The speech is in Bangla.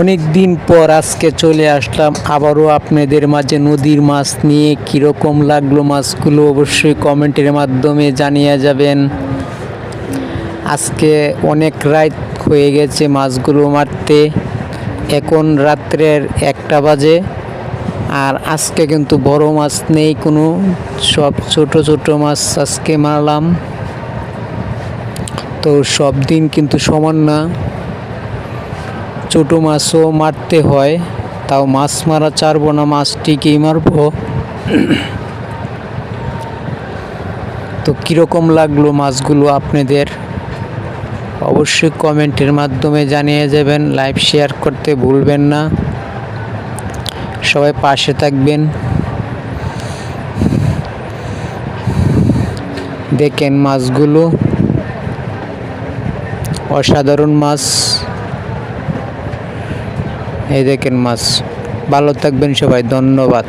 অনেক দিন পর আজকে চলে আসলাম আবারও আপনাদের মাঝে নদীর মাছ নিয়ে। কীরকম লাগলো মাছগুলো অবশ্যই কমেন্টের মাধ্যমে জানিয়ে যাবেন। আজকে অনেক রাত হয়ে গেছে মাছগুলো মারতে, এখন রাত্রের 1টা বাজে। আর আজকে কিন্তু বড় মাছ নেই কোনো, সব ছোট ছোট মাছ আজকে মারলাম। তো সব দিন কিন্তু সমান না, ছোটো মাছও মারতে হয়। তাও মাছ মারা ছাড়বো না, মাছটিকেই মারবো। তো কীরকম লাগলো মাছগুলো আপনাদের অবশ্যই কমেন্টের মাধ্যমে জানিয়ে যাবেন। লাইভ শেয়ার করতে ভুলবেন না, সবাই পাশে থাকবেন। দেখেন মাছগুলো অসাধারণ মাছ, এই দেখেন মাছ। ভালো থাকবেন সবাই, ধন্যবাদ।